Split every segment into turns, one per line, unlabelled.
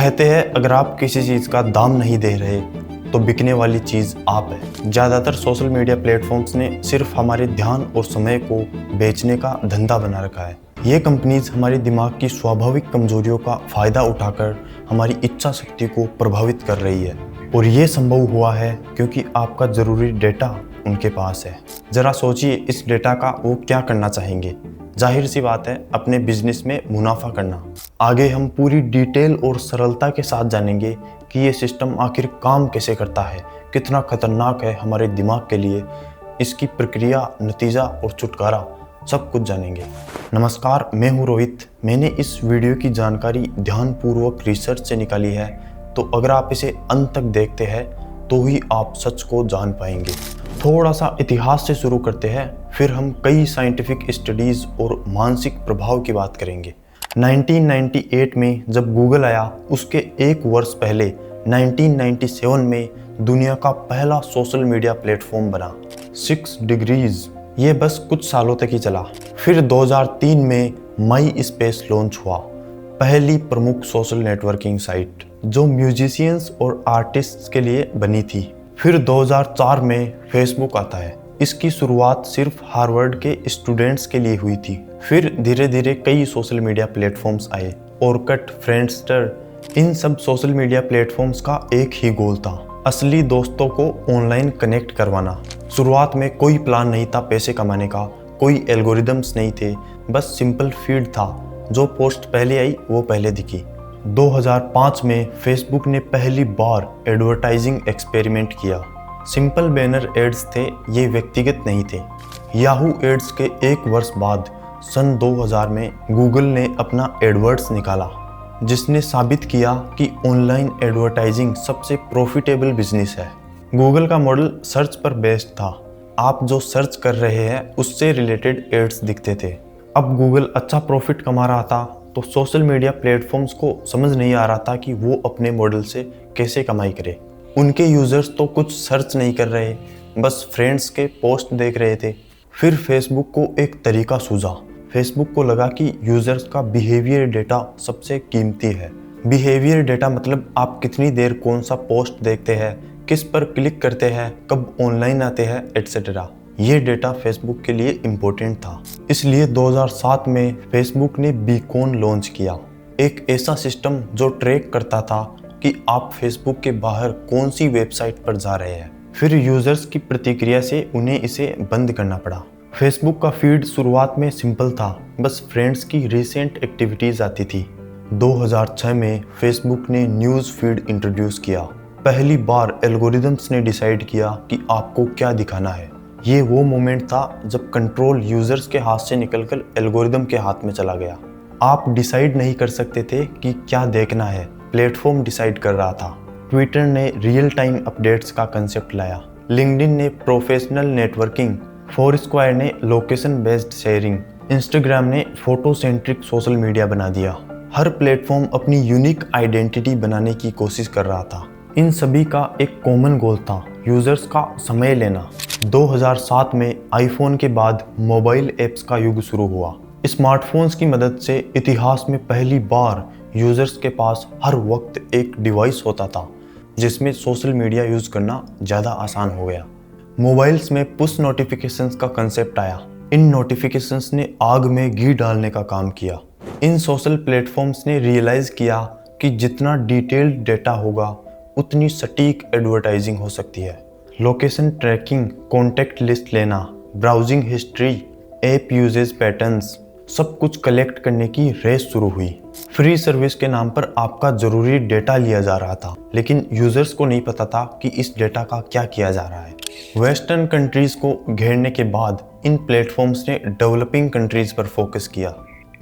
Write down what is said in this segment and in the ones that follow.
कहते हैं अगर आप किसी चीज़ का दाम नहीं दे रहे तो बिकने वाली चीज़ आप है। ज़्यादातर सोशल मीडिया प्लेटफॉर्म्स ने सिर्फ हमारे ध्यान और समय को बेचने का धंधा बना रखा है। ये कंपनीज हमारे दिमाग की स्वाभाविक कमजोरियों का फ़ायदा उठाकर हमारी इच्छा शक्ति को प्रभावित कर रही है, और ये संभव हुआ है क्योंकि आपका ज़रूरी डेटा उनके पास है। ज़रा सोचिए इस डेटा का वो क्या करना चाहेंगे। जाहिर सी बात है, अपने बिजनेस में मुनाफा करना। आगे हम पूरी डिटेल और सरलता के साथ जानेंगे कि ये सिस्टम आखिर काम कैसे करता है, कितना खतरनाक है हमारे दिमाग के लिए, इसकी प्रक्रिया, नतीजा और छुटकारा सब कुछ जानेंगे। नमस्कार, मैं हूँ रोहित। मैंने इस वीडियो की जानकारी ध्यानपूर्वक रिसर्च से निकाली है, तो अगर आप इसे अंत तक देखते हैं तो ही आप सच को जान पाएंगे। थोड़ा सा इतिहास से शुरू करते हैं, फिर हम कई साइंटिफिक स्टडीज़ और मानसिक प्रभाव की बात करेंगे। 1998 में जब गूगल आया, उसके एक वर्ष पहले 1997 में दुनिया का पहला सोशल मीडिया प्लेटफॉर्म बना 6 डिग्रीज। ये बस कुछ सालों तक ही चला। फिर 2003 में माई स्पेस लॉन्च हुआ, पहली प्रमुख सोशल नेटवर्किंग साइट जो म्यूजिशियंस और आर्टिस्ट्स के लिए बनी थी। फिर 2004 में फेसबुक आता है। इसकी शुरुआत सिर्फ हार्वर्ड के स्टूडेंट्स के लिए हुई थी। फिर धीरे धीरे कई सोशल मीडिया प्लेटफॉर्म्स आए, ऑरकुट, फ्रेंडस्टर। इन सब सोशल मीडिया प्लेटफॉर्म्स का एक ही गोल था, असली दोस्तों को ऑनलाइन कनेक्ट करवाना। शुरुआत में कोई प्लान नहीं था पैसे कमाने का, कोई एल्गोरिदम्स नहीं थे, बस सिंपल फीड था। जो पोस्ट पहले आई वो पहले दिखी। 2005 में फेसबुक ने पहली बार एडवर्टाइजिंग एक्सपेरिमेंट किया। सिंपल बैनर एड्स थे, ये व्यक्तिगत नहीं थे। याहू एड्स के एक वर्ष बाद सन 2000 में गूगल ने अपना एडवर्ड्स निकाला, जिसने साबित किया कि ऑनलाइन एडवर्टाइजिंग सबसे प्रॉफिटेबल बिजनेस है। गूगल का मॉडल सर्च पर बेस्ड था। आप जो सर्च कर रहे हैं उससे रिलेटेड एड्स दिखते थे। अब गूगल अच्छा प्रॉफिट कमा रहा था, तो सोशल मीडिया प्लेटफॉर्म्स को समझ नहीं आ रहा था कि वो अपने मॉडल से कैसे कमाई करे। उनके यूज़र्स तो कुछ सर्च नहीं कर रहे, बस फ्रेंड्स के पोस्ट देख रहे थे। फिर फेसबुक को एक तरीका सूझा। फेसबुक को लगा कि यूज़र्स का बिहेवियर डेटा सबसे कीमती है। बिहेवियर डेटा मतलब आप कितनी देर कौन सा पोस्ट देखते हैं, किस पर क्लिक करते हैं, कब ऑनलाइन आते हैं, एट्सेट्रा। ये डेटा फेसबुक के लिए इम्पोर्टेंट था। इसलिए 2007 में फेसबुक ने बीकॉन लॉन्च किया, एक ऐसा सिस्टम जो ट्रैक करता था कि आप फेसबुक के बाहर कौन सी वेबसाइट पर जा रहे हैं। फिर यूजर्स की प्रतिक्रिया से उन्हें इसे बंद करना पड़ा। फेसबुक का फीड शुरुआत में सिंपल था, बस फ्रेंड्स की रिसेंट एक्टिविटीज आती थी। 2006 में फेसबुक ने न्यूज़ फीड इंट्रोड्यूस किया। पहली बार एल्गोरिदम्स ने डिसाइड किया कि आपको क्या दिखाना है। ये वो मोमेंट था जब कंट्रोल यूजर्स के हाथ से निकलकर एल्गोरिदम के हाथ में चला गया। आप डिसाइड नहीं कर सकते थे कि क्या देखना है, प्लेटफॉर्म डिसाइड कर रहा था। ट्विटर ने रियल टाइम अपडेट्स का कंसेप्ट लाया, लिंक्डइन ने प्रोफेशनल नेटवर्किंग, फोरस्क्वायर ने लोकेशन बेस्ड शेयरिंग, इंस्टाग्राम ने फोटो सेंट्रिक सोशल मीडिया बना दिया। हर प्लेटफॉर्म अपनी यूनिक आइडेंटिटी बनाने की कोशिश कर रहा था। इन सभी का एक कॉमन गोल था, यूजर्स का समय लेना। 2007 में आईफोन के बाद मोबाइल ऐप्स का युग शुरू हुआ। स्मार्टफोन्स की मदद से इतिहास में पहली बार यूजर्स के पास हर वक्त एक डिवाइस होता था, जिसमें सोशल मीडिया यूज करना ज़्यादा आसान हो गया। मोबाइल्स में पुश नोटिफिकेशंस का कंसेप्ट आया। इन नोटिफिकेशंस ने आग में घी डालने का काम किया। इन सोशल प्लेटफॉर्म्स ने रियलाइज़ किया कि जितना डिटेल्ड डेटा होगा उतनी सटीक एडवर्टाइजिंग हो सकती है। लोकेशन ट्रैकिंग, कॉन्टैक्ट लिस्ट लेना, browsing history, app usage patterns, सब कुछ कलेक्ट करने की रेस शुरू हुई। फ्री सर्विस के नाम पर आपका ज़रूरी डेटा लिया जा रहा था, लेकिन यूजर्स को नहीं पता था कि इस डेटा का क्या किया जा रहा है। वेस्टर्न कंट्रीज़ को घेरने के बाद इन प्लेटफॉर्म्स ने डेवलपिंग कंट्रीज़ पर फोकस किया।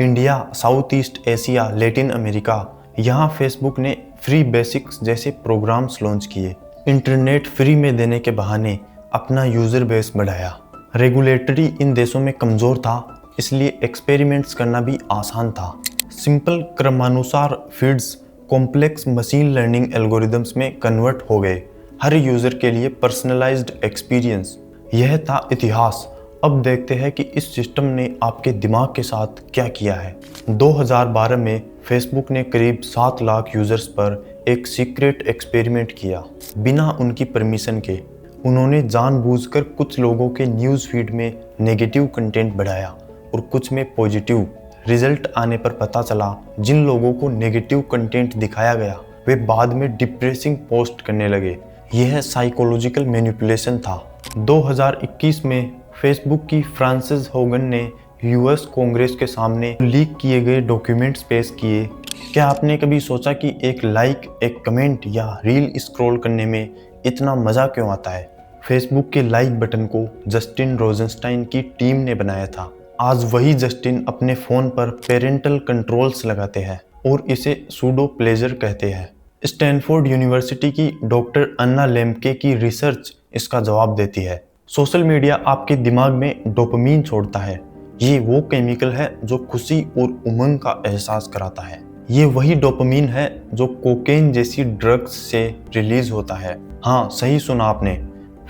India, south east Asia, Latin America, यहाँ फेसबुक ने फ्री बेसिक्स जैसे प्रोग्राम्स लॉन्च किए। इंटरनेट फ्री में देने के बहाने अपना यूज़र बेस बढ़ाया। रेगुलेटरी इन देशों में कमज़ोर था, इसलिए एक्सपेरिमेंट्स करना भी आसान था। सिंपल क्रमानुसार feeds complex machine learning algorithms में कन्वर्ट हो गए, हर यूज़र के लिए पर्सनलाइज्ड एक्सपीरियंस। यह था इतिहास, अब देखते हैं कि इस सिस्टम ने आपके दिमाग के साथ क्या किया है। 2012 में फेसबुक ने करीब 7 लाख यूजर्स पर एक सीक्रेट एक्सपेरिमेंट किया। बिना उनकी परमिशन के उन्होंने जानबूझकर कुछ लोगों के न्यूज़ फीड में नेगेटिव कंटेंट बढ़ाया और कुछ में पॉजिटिव। रिजल्ट आने पर पता चला जिन लोगों को नेगेटिव कंटेंट दिखाया गया वे बाद में डिप्रेसिंग पोस्ट करने लगे। यह साइकोलॉजिकल मैनिपुलेशन था। 2021 में फेसबुक की फ्रांसिस होगन ने यूएस कांग्रेस के सामने लीक किए गए डॉक्यूमेंट्स पेश किए। क्या आपने कभी सोचा कि एक लाइक, एक कमेंट या रील स्क्रॉल करने में इतना मज़ा क्यों आता है? फेसबुक के लाइक बटन को जस्टिन रोजेनस्टाइन की टीम ने बनाया था। आज वही जस्टिन अपने फ़ोन पर पेरेंटल कंट्रोल्स लगाते हैं और इसे सूडो प्लेजर कहते हैं। स्टैनफोर्ड यूनिवर्सिटी की डॉक्टर अन्ना लेम्के की रिसर्च इसका जवाब देती है। सोशल मीडिया आपके दिमाग में डोपामीन छोड़ता है। ये वो केमिकल है जो खुशी और उमंग का एहसास कराता है। ये वही डोपामीन है जो कोकेन जैसी ड्रग्स से रिलीज होता है। हाँ, सही सुना आपने।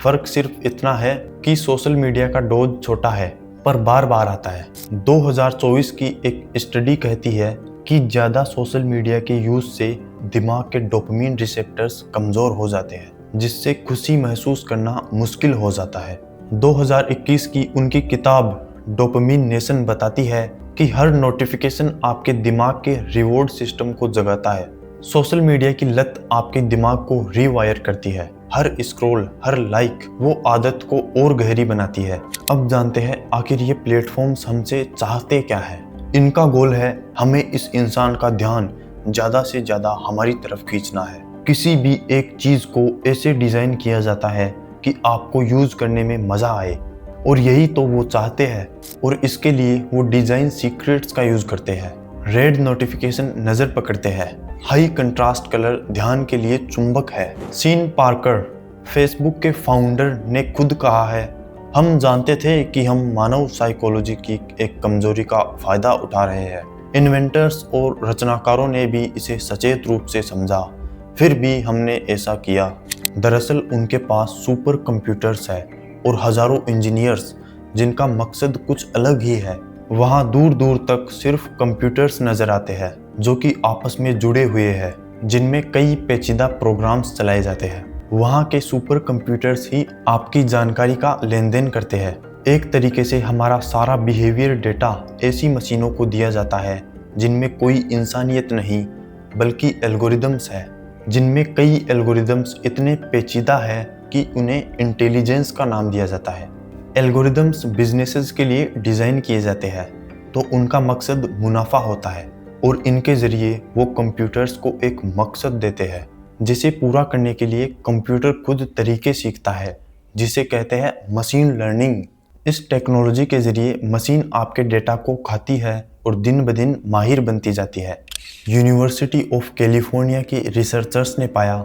फर्क सिर्फ इतना है कि सोशल मीडिया का डोज छोटा है पर बार बार आता है। 2024 की एक स्टडी कहती है कि ज़्यादा सोशल मीडिया के यूज से दिमाग के डोपामीन रिसेप्टर्स कमज़ोर हो जाते हैं, जिससे खुशी महसूस करना मुश्किल हो जाता है। 2021 की उनकी किताब डोपामीन नेशन बताती है कि हर नोटिफिकेशन आपके दिमाग के रिवॉर्ड सिस्टम को जगाता है। सोशल मीडिया की लत आपके दिमाग को रीवायर करती है। हर स्क्रॉल, हर लाइक वो आदत को और गहरी बनाती है। अब जानते हैं आखिर ये प्लेटफॉर्म्स हमसे चाहते क्या है। इनका गोल है हमें इस इंसान का ध्यान ज़्यादा से ज़्यादा हमारी तरफ खींचना है। किसी भी एक चीज़ को ऐसे डिज़ाइन किया जाता है कि आपको यूज़ करने में मज़ा आए, और यही तो वो चाहते हैं। और इसके लिए वो डिज़ाइन सीक्रेट्स का यूज़ करते हैं। रेड नोटिफिकेशन नज़र पकड़ते हैं। हाई कंट्रास्ट कलर ध्यान के लिए चुंबक है। सीन पार्कर, फेसबुक के फाउंडर, ने खुद कहा है, हम जानते थे कि हम मानव साइकोलॉजी की एक कमजोरी का फ़ायदा उठा रहे हैं। इन्वेंटर्स और रचनाकारों ने भी इसे सचेत रूप से समझा, फिर भी हमने ऐसा किया। दरअसल उनके पास सुपर कंप्यूटर्स है और हज़ारों इंजीनियर्स जिनका मकसद कुछ अलग ही है। वहाँ दूर दूर तक सिर्फ कंप्यूटर्स नज़र आते हैं जो कि आपस में जुड़े हुए हैं, जिनमें कई पेचीदा प्रोग्राम्स चलाए जाते हैं। वहाँ के सुपर कंप्यूटर्स ही आपकी जानकारी का लेन देन करते हैं। एक तरीके से हमारा सारा बिहेवियर डेटा ऐसी मशीनों को दिया जाता है जिनमें कोई इंसानियत नहीं बल्कि एल्गोरिदम्स है, जिनमें कई एल्गोरिदम्स इतने पेचीदा है कि उन्हें इंटेलिजेंस का नाम दिया जाता है। एल्गोरिदम्स बिजनेसेस के लिए डिज़ाइन किए जाते हैं तो उनका मकसद मुनाफा होता है, और इनके ज़रिए वो कंप्यूटर्स को एक मकसद देते हैं जिसे पूरा करने के लिए कंप्यूटर खुद तरीके सीखता है, जिसे कहते हैं मशीन लर्निंग। इस टेक्नोलॉजी के ज़रिए मशीन आपके डेटा को खाती है और दिन ब दिन माहिर बनती जाती है। यूनिवर्सिटी ऑफ कैलिफोर्निया के रिसर्चर्स ने पाया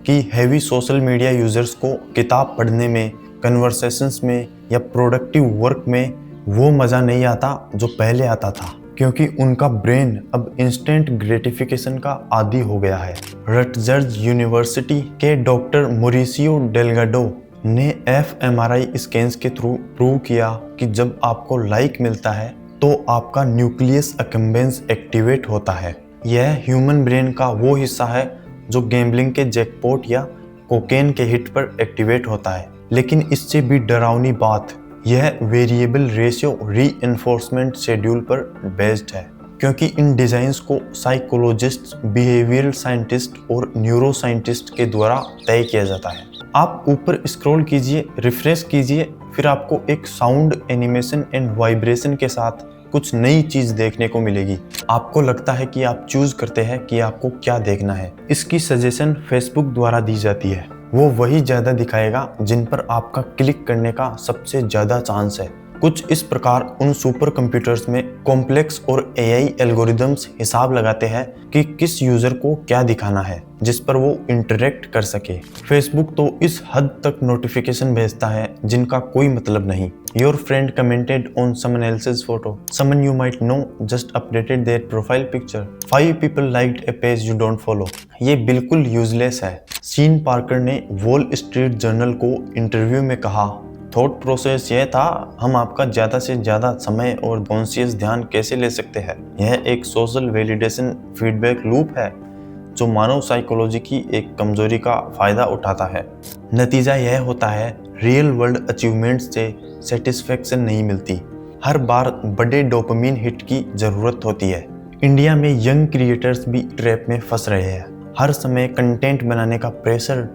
कि हैवी सोशल मीडिया यूज़र्स को किताब पढ़ने में, कन्वर्सेशंस में या प्रोडक्टिव वर्क में वो मज़ा नहीं आता जो पहले आता था, क्योंकि उनका ब्रेन अब इंस्टेंट ग्रेटिफिकेशन का आदी हो गया है। रटजर्स यूनिवर्सिटी के डॉक्टर मोरिसियो डेलगाडो ने fMRI स्कैन्स के थ्रू प्रूव किया कि जब आपको लाइक मिलता है तो आपका न्यूक्लियस अकम्बेंस एक्टिवेट होता है। यह ह्यूमन ब्रेन का वो हिस्सा है जो गैम्बलिंग के जैकपॉट या कोकेन के हिट पर एक्टिवेट होता है। लेकिन इससे भी डरावनी बात, यह वेरिएबल रेशियो रीइंफोर्समेंट शेड्यूल पर बेस्ड है, क्योंकि इन डिज़ाइंस को साइकोलॉजिस्ट, बिहेवियरल साइंटिस्ट और न्यूरो साइंटिस्ट के द्वारा तय किया जाता है। आप ऊपर स्क्रॉल कीजिए, रिफ्रेश कीजिए, फिर आपको एक साउंड, एनिमेशन एंड वाइब्रेशन के साथ कुछ नई चीज़ देखने को मिलेगी। आपको लगता है कि आप चूज करते हैं कि आपको क्या देखना है। इसकी सजेशन फेसबुक द्वारा दी जाती है। वो वही ज़्यादा दिखाएगा जिन पर आपका क्लिक करने का सबसे ज़्यादा चांस है। कुछ इस प्रकार उन सुपर कंप्यूटर्स में कॉम्प्लेक्स और AI एल्गोरिदम्स हिसाब लगाते हैं कि किस यूज़र को क्या दिखाना है जिस पर वो इंटरेक्ट कर सके। फेसबुक तो इस हद तक नोटिफिकेशन भेजता है जिनका कोई मतलब नहीं। Your friend commented on summon else's photo, someone you might know just updated there profile picture, 5 people liked A page you don't follow. ये बिल्कुल यूजलेस है। सीन पार्कर ने वॉल स्ट्रीट जर्नल को इंटरव्यू में कहा, थॉट प्रोसेस यह था, हम आपका ज़्यादा से ज़्यादा समय और कॉन्शियस ध्यान कैसे ले सकते हैं। यह एक सोशल वैलिडेशन फीडबैक लूप है जो मानव साइकोलॉजी की एक कमजोरी का फायदा उठाता है। नतीजा यह होता है, रियल वर्ल्ड अचीवमेंट्स से सेटिस्फेक्शन नहीं मिलती, हर बार बड़े डोपामिन हिट की जरूरत होती है। इंडिया में यंग क्रिएटर्स भी ट्रैप में फंस रहे हैं। हर समय कंटेंट बनाने का प्रेशर,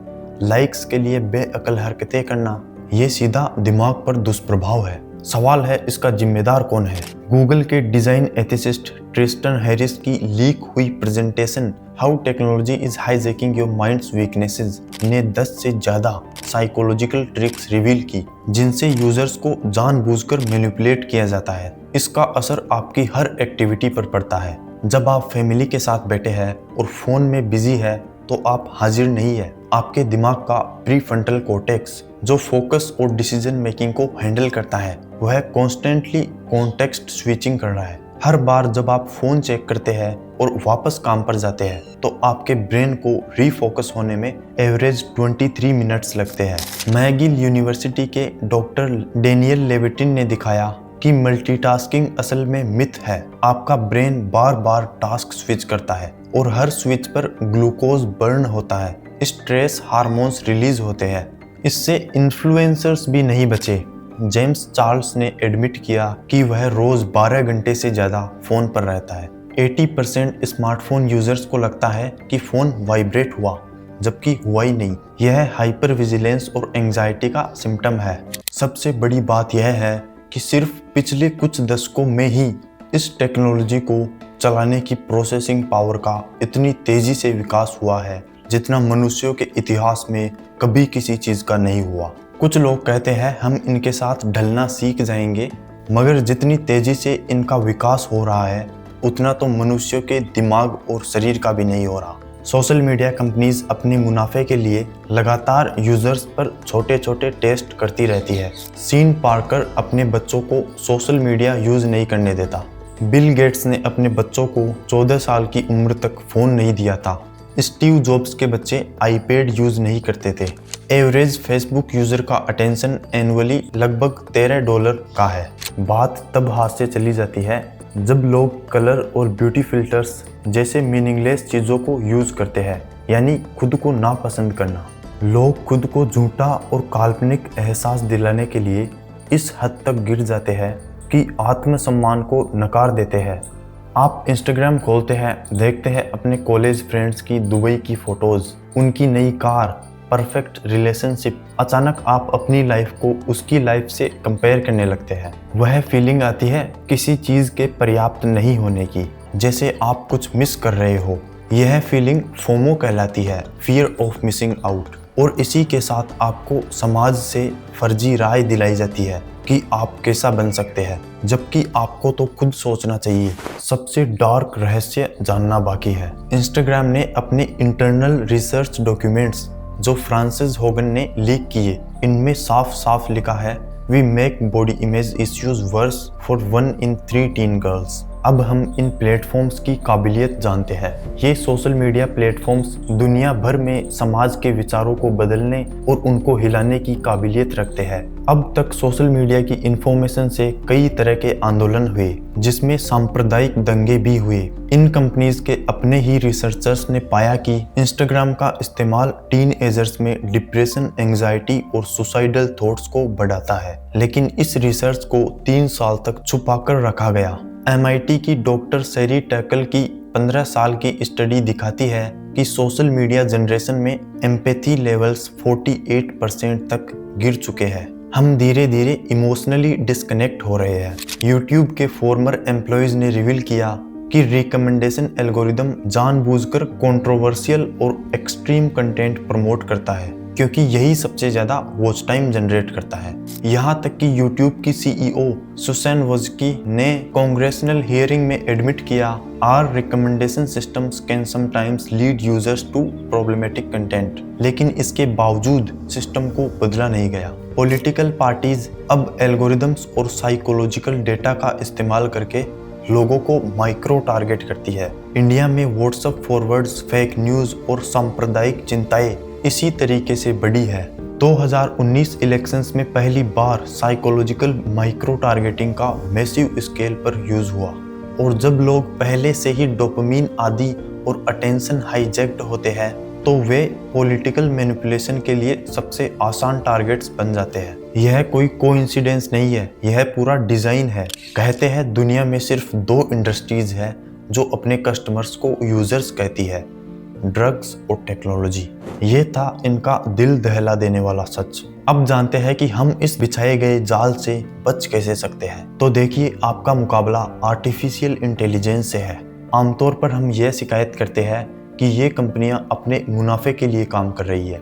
लाइक्स के लिए बेअकल हरकतें करना, ये सीधा दिमाग पर दुष्प्रभाव है। सवाल है, इसका जिम्मेदार कौन है? गूगल के डिजाइन एथिसिस्ट ट्रिस्टन हैरिस की लीक हुई presentation how technology is hijacking your minds weaknesses ने 10 से ज्यादा साइकोलॉजिकल ट्रिक्स रिवील की जिनसे यूजर्स को जानबूझकर मैनिपुलेट किया जाता है। इसका असर आपकी हर एक्टिविटी पर पड़ता है। जब आप फैमिली के साथ बैठे हैं और फोन में बिजी है तो आप हाजिर नहीं है। आपके दिमाग का प्रीफ्रंटल कॉर्टेक्स जो फोकस और डिसीजन मेकिंग को हैंडल करता है, वह कॉन्स्टेंटली कॉन्टेक्स्ट स्विचिंग कर रहा है। हर बार जब आप फोन चेक करते हैं और वापस काम पर जाते हैं तो आपके ब्रेन को रीफोकस होने में एवरेज 23 मिनट्स लगते हैं। मैगिल यूनिवर्सिटी के डॉक्टर डेनियल लेविटिन ने दिखाया कि मल्टीटास्किंग असल में मिथ है। आपका ब्रेन बार बार टास्क स्विच करता है और हर स्विच पर ग्लूकोज बर्न होता है, स्ट्रेस हार्मोन्स रिलीज होते हैं। इससे इन्फ्लुएंसर्स भी नहीं बचे। जेम्स चार्ल्स ने एडमिट किया कि वह रोज 12 घंटे से ज्यादा फोन पर रहता है। 80% स्मार्टफोन यूजर्स को लगता है कि फोन वाइब्रेट हुआ, जबकि हुआ ही नहीं। यह हाइपर विजिलेंस और एंजाइटी का सिम्टम है। सबसे बड़ी बात यह है कि सिर्फ पिछले कुछ दशकों में ही इस टेक्नोलॉजी को चलाने की प्रोसेसिंग पावर का इतनी तेजी से विकास हुआ है जितना मनुष्यों के इतिहास में कभी किसी चीज का नहीं हुआ। कुछ लोग कहते हैं हम इनके साथ ढलना सीख जाएंगे, मगर जितनी तेजी से इनका विकास हो रहा है उतना तो मनुष्यों के दिमाग और शरीर का भी नहीं हो रहा। सोशल मीडिया कंपनीज अपने मुनाफे के लिए लगातार यूजर्स पर छोटे छोटे टेस्ट करती रहती है। सीन पार्कर अपने बच्चों को सोशल मीडिया यूज नहीं करने देता। बिल गेट्स ने अपने बच्चों को 14 साल की उम्र तक फोन नहीं दिया था। स्टीव जॉब्स के बच्चे आईपैड यूज नहीं करते थे। एवरेज फेसबुक यूजर का अटेंशन एनुअली लगभग $13 का है। बात तब हाथ से चली जाती है जब लोग कलर और ब्यूटी फिल्टर्स जैसे मीनिंगलेस चीज़ों को यूज करते हैं, यानी खुद को नापसंद करना। लोग खुद को झूठा और काल्पनिक एहसास दिलाने के लिए इस हद तक गिर जाते हैं कि आत्मसम्मान को नकार देते हैं। आप इंस्टाग्राम खोलते हैं, देखते हैं अपने कॉलेज फ्रेंड्स की दुबई की फोटोज, उनकी नई कार, परफेक्ट रिलेशनशिप। अचानक आप अपनी लाइफ को उसकी लाइफ से कंपेयर करने लगते हैं। वह फीलिंग आती है किसी चीज़ के पर्याप्त नहीं होने की, जैसे आप कुछ मिस कर रहे हो। यह फीलिंग फोमो कहलाती है, फियर ऑफ मिसिंग आउट। और इसी के साथ आपको समाज से फर्जी राय दिलाई जाती है कि आप कैसा बन सकते हैं, जबकि आपको तो खुद सोचना चाहिए। सबसे डार्क रहस्य जानना बाकी है। इंस्टाग्राम ने अपने इंटरनल रिसर्च डॉक्यूमेंट्स जो फ्रांसिस होगन ने लीक किए, इनमें साफ साफ लिखा है, we make body image issues worse for 1 in 3 teen girls. अब हम इन प्लेटफॉर्म्स की काबिलियत जानते हैं। ये सोशल मीडिया प्लेटफॉर्म्स दुनिया भर में समाज के विचारों को बदलने और उनको हिलाने की काबिलियत रखते हैं। अब तक सोशल मीडिया की इंफॉर्मेशन से कई तरह के आंदोलन हुए, जिसमें सांप्रदायिक दंगे भी हुए। इन कंपनीज के अपने ही रिसर्चर्स ने पाया कि इंस्टाग्राम का इस्तेमाल टीन एजर्स में डिप्रेशन, एंजाइटी और सुसाइडल थॉट्स को बढ़ाता है। लेकिन इस रिसर्च को 3 साल तक छुपाकर रखा गया। MIT की डॉक्टर सेरी टैकल की 15 साल की स्टडी दिखाती है कि सोशल मीडिया जनरेशन में एम्पैथी लेवल्स 48% तक गिर चुके हैं। हम धीरे धीरे इमोशनली डिस्कनेक्ट हो रहे हैं। YouTube के फॉर्मर एम्प्लॉयज ने रिवील किया कि रिकमेंडेशन एल्गोरिदम जानबूझकर कंट्रोवर्शियल और एक्सट्रीम कंटेंट प्रमोट करता है, क्योंकि यही सबसे ज्यादा वॉच टाइम जनरेट करता है। यहाँ तक कि YouTube की CEO सुसैन वोज्की ने कांग्रेसनल हियरिंग में एडमिट किया, our recommendation systems can sometimes lead users to problematic content. लेकिन इसके बावजूद सिस्टम को बदला नहीं गया। पॉलिटिकल पार्टीज अब एल्गोरिदम्स और साइकोलॉजिकल डेटा का इस्तेमाल करके लोगों को माइक्रो टारगेट करती है। इंडिया में व्हाट्सएप फॉरवर्ड्स, फेक न्यूज और सांप्रदायिक चिंताएं इसी तरीके से बढ़ी है। 2019 इलेक्शंस में पहली बार साइकोलॉजिकल माइक्रो टारगेटिंग का मैसिव स्केल पर यूज हुआ, और जब लोग पहले से ही डोपामिन आदि और अटेंशन हाईजैक्ड होते हैं तो वे पॉलिटिकल मैनिपुलेशन के लिए सबसे आसान टारगेट्स बन जाते हैं। यह कोई कोइंसिडेंस नहीं है, यह पूरा डिजाइन है। कहते हैं दुनिया में सिर्फ 2 इंडस्ट्रीज है जो अपने कस्टमर्स को यूजर्स कहती है, ड्रग्स और टेक्नोलॉजी। ये था इनका दिल दहला देने वाला सच। अब जानते हैं कि हम इस बिछाए गए जाल से बच कैसे सकते हैं। तो देखिए, आपका मुकाबला आर्टिफिशियल इंटेलिजेंस से है। आमतौर पर हम यह शिकायत करते हैं कि ये कंपनियां अपने मुनाफे के लिए काम कर रही है,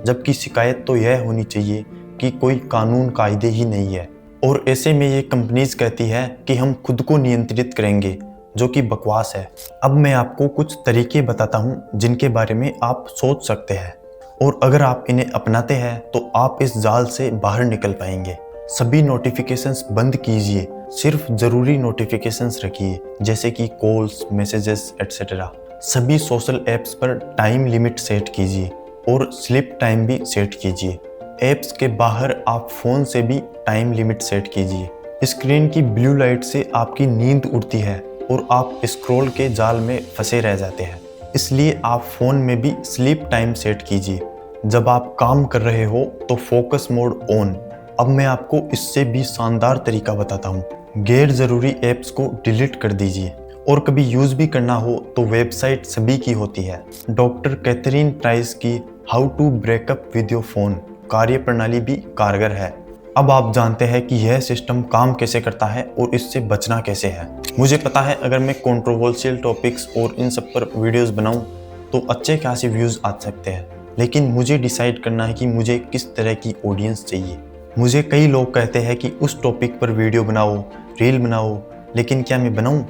जबकि शिकायत तो यह होनी चाहिए कि कोई कानून कायदे ही नहीं है। और ऐसे में ये कंपनीज कहती है कि हम खुद को नियंत्रित करेंगे, जो कि बकवास है। अब मैं आपको कुछ तरीके बताता हूँ जिनके बारे में आप सोच सकते हैं, और अगर आप इन्हें अपनाते हैं तो आप इस जाल से बाहर निकल पाएंगे। सभी नोटिफिकेशंस बंद कीजिए, सिर्फ जरूरी नोटिफिकेशंस रखिए, जैसे कि कॉल्स, मैसेजेस एटसेट्रा। सभी सोशल ऐप्स पर टाइम लिमिट सेट कीजिए और स्लीप टाइम भी सेट कीजिए। ऐप्स के बाहर आप फ़ोन से भी टाइम लिमिट सेट कीजिए। स्क्रीन की ब्लू लाइट से आपकी नींद उड़ती है और आप स्क्रॉल के जाल में फंसे रह जाते हैं, इसलिए आप फ़ोन में भी स्लीप टाइम सेट कीजिए। जब आप काम कर रहे हो तो फोकस मोड ऑन। अब मैं आपको इससे भी शानदार तरीका बताता हूँ। गैर ज़रूरी ऐप्स को डिलीट कर दीजिए, और कभी यूज़ भी करना हो तो वेबसाइट सभी की होती है। डॉक्टर कैथरीन प्राइस की how to break up with your phone कार्य प्रणाली भी कारगर है। अब आप जानते हैं कि यह सिस्टम काम कैसे करता है और इससे बचना कैसे है। मुझे पता है अगर मैं कंट्रोवर्शियल टॉपिक्स और इन सब पर वीडियोस बनाऊं तो अच्छे खासे व्यूज़ आ सकते हैं, लेकिन मुझे डिसाइड करना है कि मुझे किस तरह की ऑडियंस चाहिए। मुझे कई लोग कहते हैं कि उस टॉपिक पर वीडियो बनाओ, रील बनाओ, लेकिन क्या मैं बनाऊं?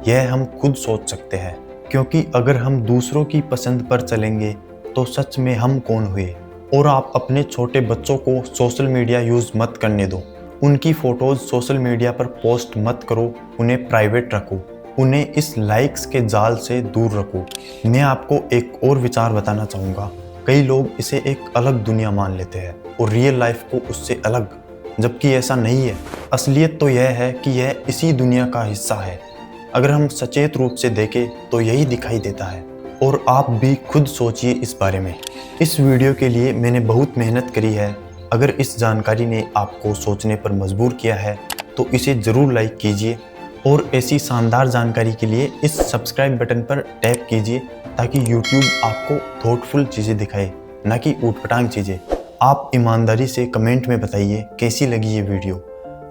यह हम खुद सोच सकते हैं, क्योंकि अगर हम दूसरों की पसंद पर चलेंगे तो सच में हम कौन हुए। और आप अपने छोटे बच्चों को सोशल मीडिया यूज़ मत करने दो। उनकी फ़ोटोज़ सोशल मीडिया पर पोस्ट मत करो, उन्हें प्राइवेट रखो, उन्हें इस लाइक्स के जाल से दूर रखो। मैं आपको एक और विचार बताना चाहूँगा। कई लोग इसे एक अलग दुनिया मान लेते हैं और रियल लाइफ को उससे अलग, जबकि ऐसा नहीं है। असलियत तो यह है कि यह इसी दुनिया का हिस्सा है। अगर हम सचेत रूप से देखें तो यही दिखाई देता है। और आप भी खुद सोचिए इस बारे में। इस वीडियो के लिए मैंने बहुत मेहनत करी है। अगर इस जानकारी ने आपको सोचने पर मजबूर किया है तो इसे ज़रूर लाइक कीजिए, और ऐसी शानदार जानकारी के लिए इस सब्सक्राइब बटन पर टैप कीजिए, ताकि YouTube आपको थॉटफुल चीज़ें दिखाए, ना कि ऊटपटांग चीज़ें। आप ईमानदारी से कमेंट में बताइए कैसी लगी ये वीडियो।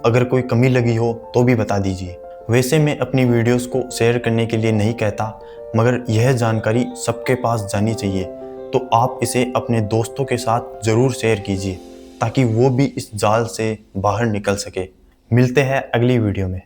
अगर कोई कमी लगी हो तो भी बता दीजिए। वैसे मैं अपनी वीडियोस को शेयर करने के लिए नहीं कहता, मगर यह जानकारी सबके पास जानी चाहिए, तो आप इसे अपने दोस्तों के साथ ज़रूर शेयर कीजिए, ताकि वो भी इस जाल से बाहर निकल सके। मिलते हैं अगली वीडियो में।